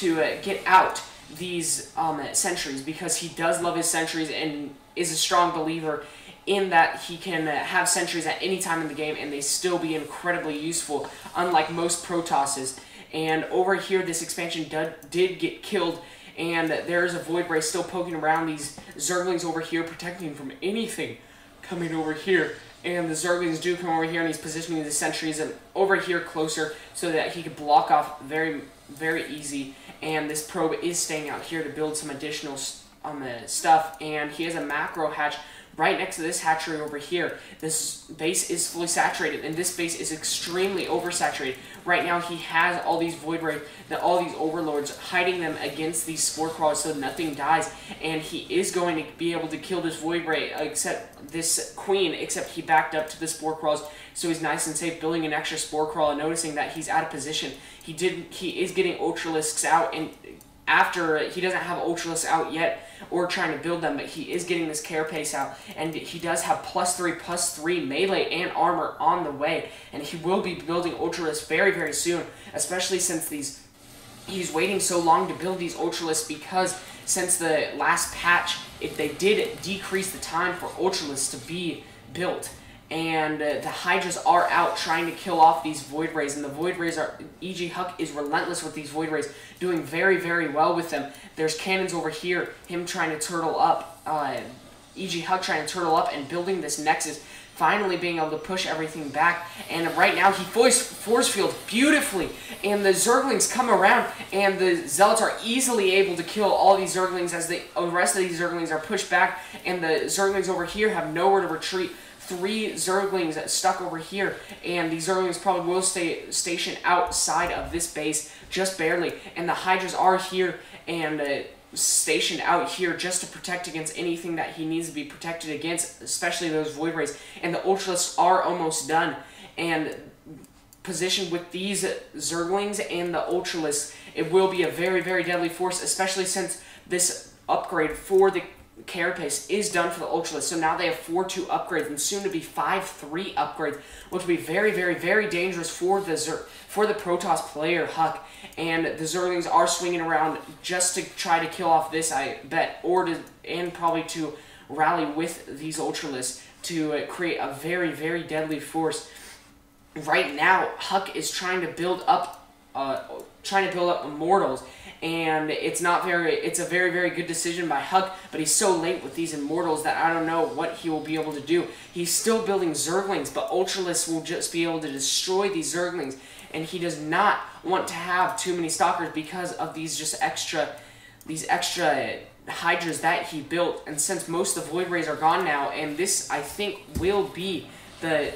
to get out these sentries, because he does love his sentries and is a strong believer in that he can have sentries at any time in the game and they still be incredibly useful, unlike most Protosses. And over here, this expansion did get killed, and there's a Void Ray still poking around these Zerglings over here, protecting from anything coming over here. And the Zerglings do come over here, and he's positioning the sentries over here closer so that he could block off very, very easy. And this probe is staying out here to build some additional stuff, and he has a macro hatch right next to this hatchery over here. This base is fully saturated, and this base is extremely oversaturated. Right now, he has all these Void Ray, all these Overlords, hiding them against these Spore Crawlers so nothing dies, and he is going to be able to kill this Void Ray, except this Queen, except he backed up to the Spore Crawls, so he's nice and safe, building an extra Spore Crawl, and noticing that he's out of position. He is getting Ultralisks out, and after he doesn't have Ultralisks out yet, or trying to build them, but he is getting this Carapace out, and he does have +3/+3 melee and armor on the way, and he will be building Ultralisks very, very soon, especially since he's waiting so long to build these Ultralisks, because since the last patch, they did decrease the time for Ultralisks to be built. And the Hydras are out trying to kill off these Void Rays, and the Void Rays are... EGHuk is relentless with these Void Rays, doing very, very well with them. There's cannons over here, him trying to turtle up, EGHuk trying to turtle up and building this Nexus, finally being able to push everything back. And right now he force fields beautifully, and the Zerglings come around, and the Zealots are easily able to kill all these Zerglings as the rest of these Zerglings are pushed back, and the Zerglings over here have nowhere to retreat. 3 Zerglings stuck over here, and these Zerglings probably will stay stationed outside of this base, just barely. And the Hydras are here and stationed out here just to protect against anything that he needs to be protected against, especially those Void Rays. And the Ultralisks are almost done, and positioned with these Zerglings and the Ultralisks, it will be a very, very deadly force, especially since this upgrade for the Carapace is done for the Ultralisks. So now they have 4-2 upgrades and soon to be 5-3 upgrades, which will be very, very, very dangerous for the Protoss player Huk. And the Zerglings are swinging around just to try to kill off this, I bet, and probably to rally with these Ultralisks to create a very, very deadly force. Right now, Huk is trying to build up Immortals, and it's a very, very good decision by Huk, but he's so late with these Immortals that I don't know what he will be able to do. He's still building Zerglings, but Ultralisks will just be able to destroy these Zerglings, and he does not want to have too many Stalkers because of these extra Hydras that he built. And since most of the Void Rays are gone now, and this, I think, will be the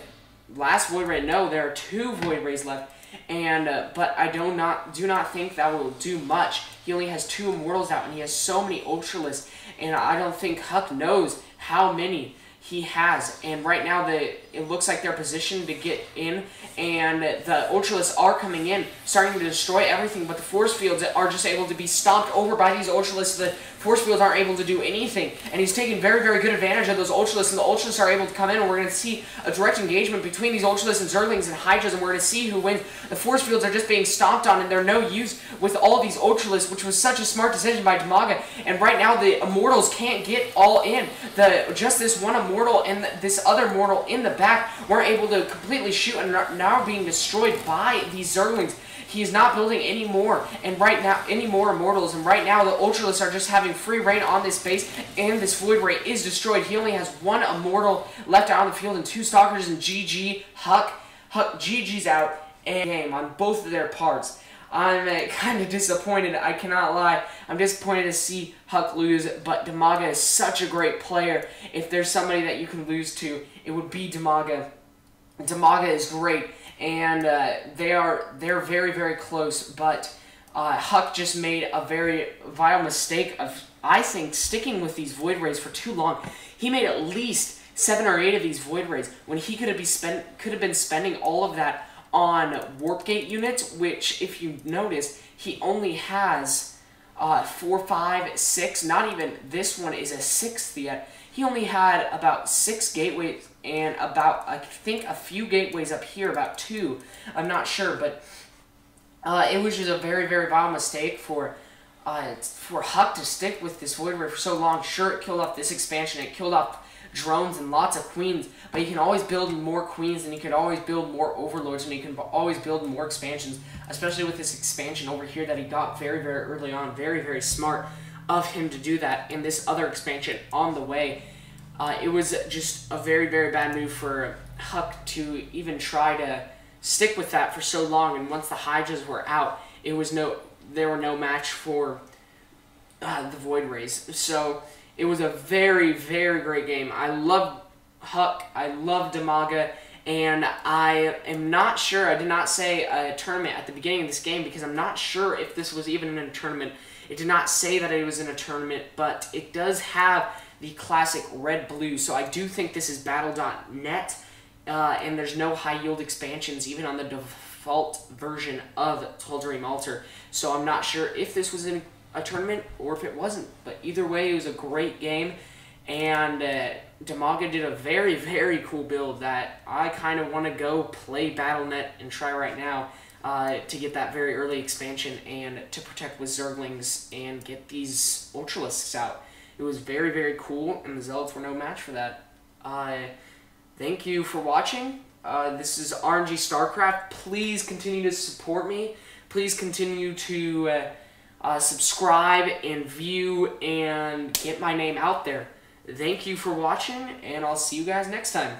last Void Ray. No, there are 2 Void Rays left. And but I do not think that will do much. He only has 2 Immortals out, and he has so many Ultralisks, and I don't think Huk knows how many he has. And right now, it looks like they're positioned to get in, and the Ultralisks are coming in, starting to destroy everything, but the force fields are just able to be stomped over by these Ultralisks. The force fields aren't able to do anything, and he's taking very, very good advantage of those Ultralisks, and the Ultralisks are able to come in, and we're going to see a direct engagement between these Ultralisks and Zerglings and Hydras, and we're going to see who wins. The force fields are just being stomped on, and they're no use with all these Ultralisks, which was such a smart decision by DIMAGA, and right now the Immortals can't get all in. Just this one Immortal and this other Immortal in the back weren't able to completely shoot, and are now being destroyed by these Zerglings. He is not building any more Immortals, and right now the Ultralisks are just having free reign on this base, and this Void Ray is destroyed. He only has 1 Immortal left out on the field and 2 Stalkers, and EGHuk GG's out and game on both of their parts. I'm kind of disappointed, I cannot lie. I'm disappointed to see Huk lose, but DIMAGA is such a great player. If there's somebody that you can lose to, it would be DIMAGA. DIMAGA is great, and they're very, very close, but Huk just made a very vile mistake of, I think, sticking with these Void Rays for too long. He made at least 7 or 8 of these Void Rays when he could have been spending all of that on Warp Gate units, which, if you notice, he only has 4, 5, 6, not even this one is a 6th yet. He only had about 6 gateways and about, I think, a few gateways up here, about 2. I'm not sure, but It was just a very, very vile mistake for EGHuk to stick with this Void Ray for so long. Sure, it killed off this expansion, it killed off drones and lots of queens, but you can always build more queens, and you can always build more overlords, and you can always build more expansions, especially with this expansion over here that he got very, very early on. Very, very smart of him to do that, and this other expansion on the way. It was just a very, very bad move for EGHuk to even try to stick with that for so long, and once the Hydras were out, there were no match for the Void Rays. So it was a very, very great game. I love EGHuk, I love Dimaga, and I am not sure, I did not say a tournament at the beginning of this game because I'm not sure if this was even in a tournament. It did not say that it was in a tournament, but it does have the classic red-blue, so I do think this is Battle.net, and there's no high-yield expansions even on the default version of Tal'Darim Altar, so I'm not sure if this was in a tournament or if it wasn't, but either way, it was a great game, and Dimaga did a very, very cool build that I kind of want to go play Battle.net and try right now to get that very early expansion and to protect with Zerglings and get these Ultralisks out. It was very, very cool, and the Zealots were no match for that. Thank you for watching. This is RNG StarCraft. Please continue to support me. Please continue to subscribe and view and get my name out there. Thank you for watching, and I'll see you guys next time.